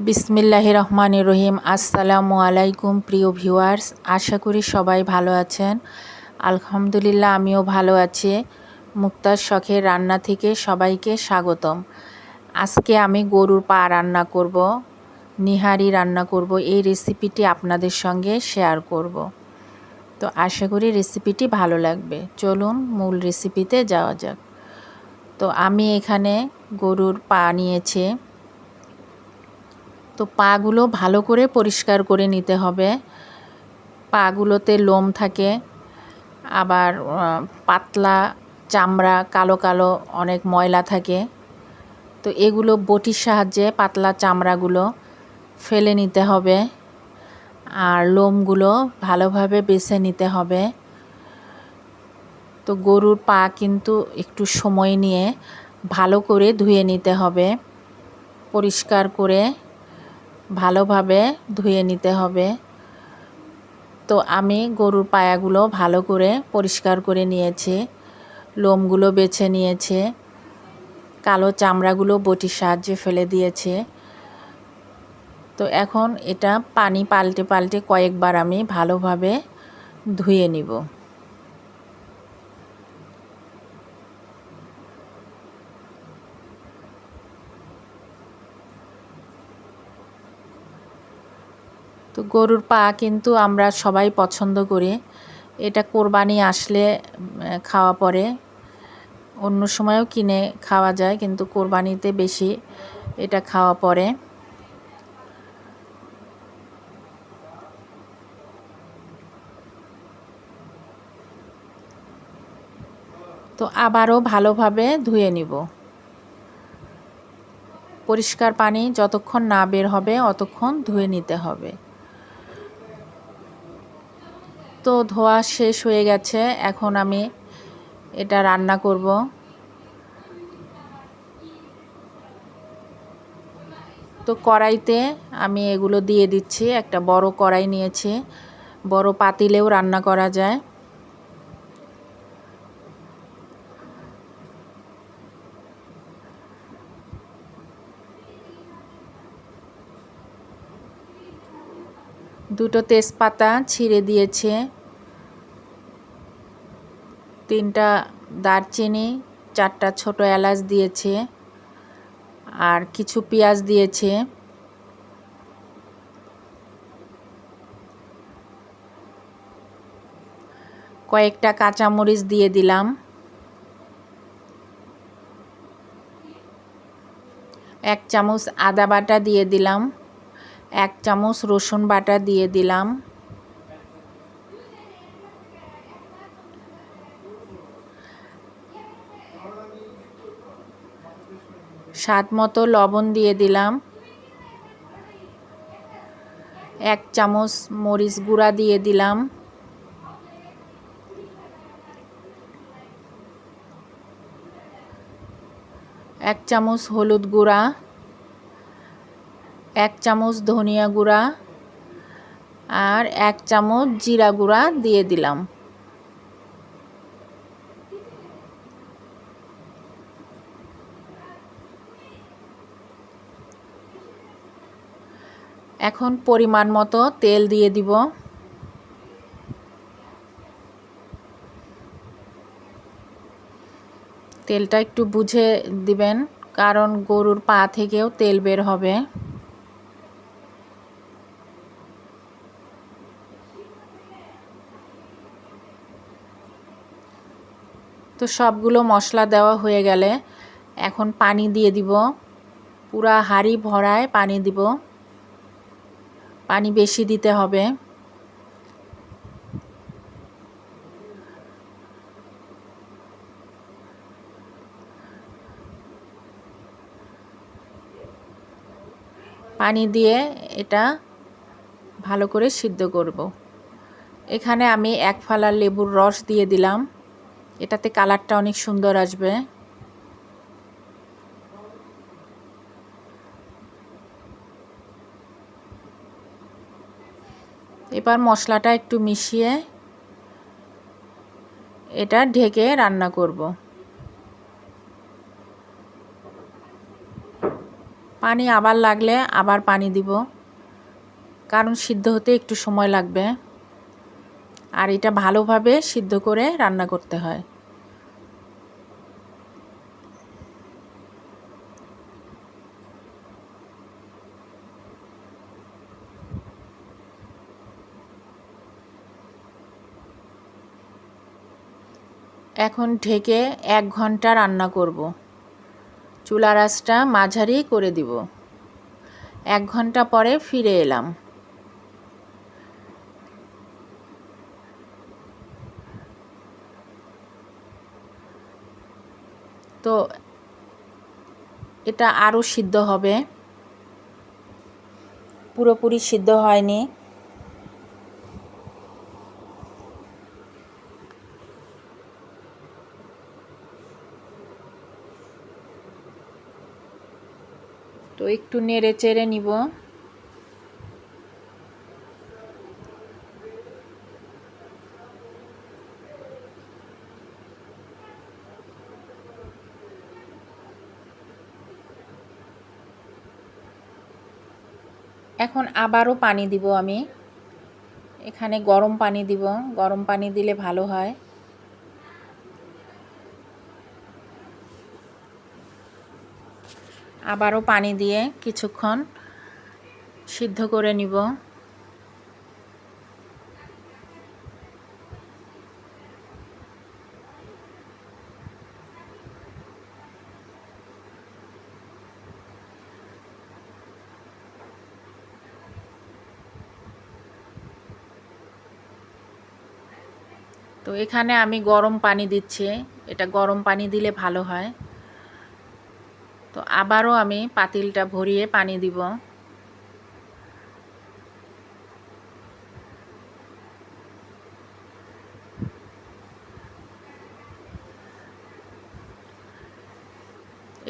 বিসমিল্লাহির রহমানির রহিম। আসসালামু আলাইকুম প্রিয় ভিউয়ার্স, আশা করি সবাই ভালো আছেন। আলহামদুলিল্লাহ আমিও ভালো আছি। মুক্তার শখের রান্না থেকে সবাইকে স্বাগতম। আজকে আমি গরুর পা রান্না করব, নিহারি রান্না করব। এই রেসিপিটি আপনাদের সঙ্গে শেয়ার করব। তো আশা করি রেসিপিটি ভালো লাগবে। চলুন মূল রেসিপিতে যাওয়া যাক। তো আমি এখানে গরুর পা নিয়েছি। তো পাগুলো ভালো করে পরিষ্কার করে নিতে হবে। পাগুলোতে লোম থাকে, আবার পাতলা চামড়া, কালো কালো অনেক ময়লা থাকে। তো এগুলো বটির সাহায্যে পাতলা চামড়াগুলো ফেলে নিতে হবে, আর লোমগুলো ভালোভাবে বেছে নিতে হবে। তো গরুর পা কিন্তু একটু সময় নিয়ে ভালো করে ধুয়ে নিতে হবে, পরিষ্কার করে ভালোভাবে ধুয়ে নিতে হবে। তো আমি গরুর পায়াগুলো ভালো করে পরিষ্কার করে নিয়েছি, লোমগুলো বেছে নিয়েছে, কালো চামড়াগুলো বটির সাহায্যে ফেলে দিয়েছে। তো এখন এটা পানি পাল্টে পাল্টে কয়েকবার আমি ভালোভাবে ধুয়ে নিব। তো গরুর পা কিন্তু আমরা সবাই পছন্দ করি। এটা কোরবানি আসলে খাওয়া পড়ে, অন্য সময়ও কিনে খাওয়া যায়, কিন্তু কোরবানিতে বেশি এটা খাওয়া পড়ে। তো আবারও ভালোভাবে ধুয়ে নিব। পরিষ্কার পানি যতক্ষণ না বের হবে অতক্ষণ ধুয়ে নিতে হবে। তো ধোয়া শেষ হয়ে গেছে, এখন আমি এটা রান্না করব। তো কড়াইতে আমি এগুলো দিয়ে দিচ্ছি। একটা বড় কড়াই নিয়েছি, বড় পাতিলেও রান্না করা যায়। দুটো তেজপাতা ছিঁড়ে দিয়েছে, তিনটা দারচিনি, চারটা ছোট এলাচ দিয়েছে, আর কিছু পেঁয়াজ দিয়েছে। কয়েকটা কাঁচামরিচ দিয়ে দিলাম। এক চামচ আদা বাটা দিয়ে দিলাম। এক চামচ রসুন বাটা দিয়ে দিলাম। স্বাদ মতো লবণ দিয়ে দিলাম। এক চামচ মরিচ গুঁড়া দিয়ে দিলাম। এক চামচ হলুদ গুঁড়া, এক চামচ ধনিয়া গুঁড়া, আর এক চামচ জিরা গুঁড়া দিয়ে দিলাম। এখন পরিমাণ মতো তেল দিয়ে দিব। তেলটা একটু বুঝে দিবেন, কারণ গরুর পা থেকেও তেল বের হবে। তো সবগুলো মশলা দেওয়া হয়ে গেলে এখন পানি দিয়ে দিব। পুরা হাঁড়ি ভরায় পানি দিব, পানি বেশি দিতে হবে। পানি দিয়ে এটা ভালো করে সিদ্ধ করব। এখানে আমি এক ফালা লেবুর রস দিয়ে দিলাম, এটাতে কালারটা অনেক সুন্দর আসবে। এবার মশলাটা একটু মিশিয়ে এটা ঢেকে রান্না করব। পানি আবার লাগলে আবার পানি দিব, কারণ সিদ্ধ হতে একটু সময় লাগবে আর এটা ভালোভাবে সিদ্ধ করে রান্না করতে হয়। এখন ঢেকে 1 ঘন্টা রান্না করব। চুলার আঁচটা মাঝারি করে দিব। 1 ঘন্টা পরে ফিরে এলাম। তো এটা আরও সিদ্ধ হবে, পুরোপুরি সিদ্ধ হয়নি। তো একটু নেড়ে চেড়ে নিব। এখন আবারও পানি দিব আমি। এখানে গরম পানি দিব, গরম পানি দিলে ভালো হয়। আবারও পানি দিয়ে কিছুক্ষণ সিদ্ধ করে নিব। তো এখানে আমি গরম পানি দিচ্ছি, এটা গরম পানি দিলে ভালো হয়। তো আবারও আমি পাতিলটা ভরিয়ে পানি দিব।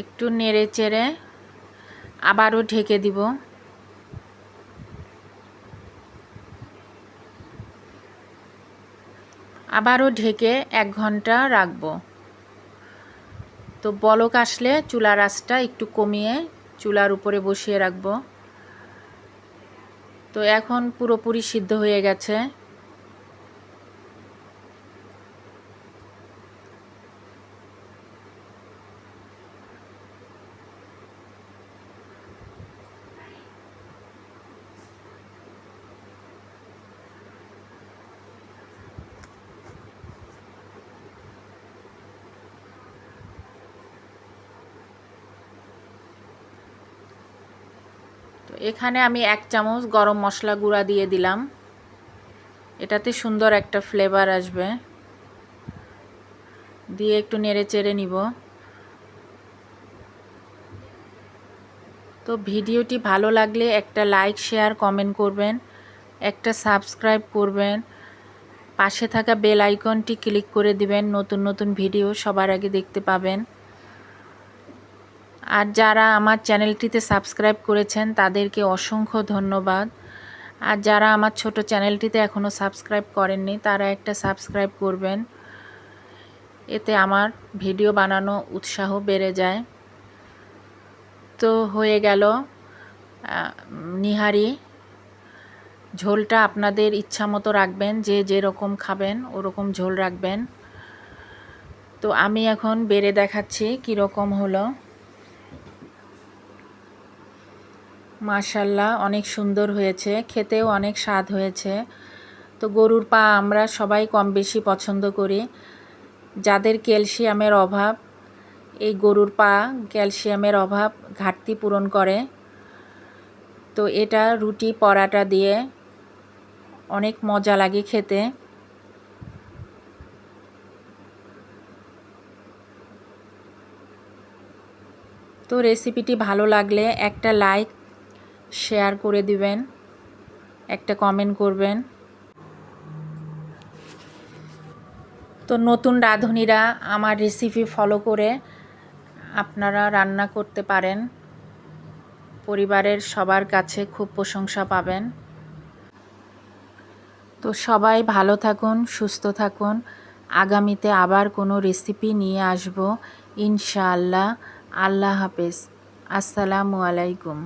একটু নেড়ে চেড়ে আবারও ঢেকে দিব। আবারও ঢেকে 1 ঘন্টা রাখবো। তো বলক আসলে চুলার আঁচটা একটু কমিয়ে চুলার উপরে বসিয়ে রাখবো। তো এখন পুরোপুরি সিদ্ধ হয়ে গেছে। তো এখানে আমি 1 চামচ গরম মশলা গুঁড়া দিয়ে দিলাম, এটাতে সুন্দর একটা ফ্লেভার আসবে। দিয়ে একটু নেড়ে চেড়ে নিব। তো ভিডিওটি ভালো লাগলে একটা লাইক, শেয়ার, কমেন্ট করবেন, একটা সাবস্ক্রাইব করবেন, পাশে থাকা বেল আইকনটি ক্লিক করে দিবেন, নতুন নতুন ভিডিও সবার আগে দেখতে পাবেন। আর যারা আমার চ্যানেলটিতে সাবস্ক্রাইব করেছেন তাদেরকে অসংখ্য ধন্যবাদ। আর যারা আমার ছোট চ্যানেলটিতে এখনও সাবস্ক্রাইব করেননি তারা একটা সাবস্ক্রাইব করবেন, এতে আমার ভিডিও বানানো উৎসাহ বেড়ে যায়। তো হয়ে গেল নিহারি। ঝোলটা আপনাদের ইচ্ছা মতো রাখবেন, যে যেরকম খাবেন ওরকম ঝোল রাখবেন। তো আমি এখন বেড়ে দেখাচ্ছি কীরকম হলো। মাশাআল্লাহ, অনেক সুন্দর হয়েছে, খেতেও অনেক স্বাদ হয়েছে। তো গরুর পা আমরা সবাই কম বেশি পছন্দ করি। যাদের ক্যালসিয়ামের অভাব, এই গরুর পা ক্যালসিয়ামের অভাব ঘাটতি পূরণ করে। তো এটা রুটি পরাটা দিয়ে অনেক মজা লাগে খেতে। তো রেসিপিটি ভালো লাগলে একটা লাইক, শেয়ার করে দিবেন, একটা কমেন্ট করবেন। তো নতুন রাঁধুনিরা আমার রেসিপি ফলো করে আপনারা রান্না করতে পারেন, পরিবারের সবার কাছে খুব প্রশংসা পাবেন। তো সবাই ভালো থাকুন, সুস্থ থাকুন। আগামীতে আবার কোনো রেসিপি নিয়ে আসব ইনশাআল্লাহ। আল্লাহ হাফেজ। আসসালামু আলাইকুম।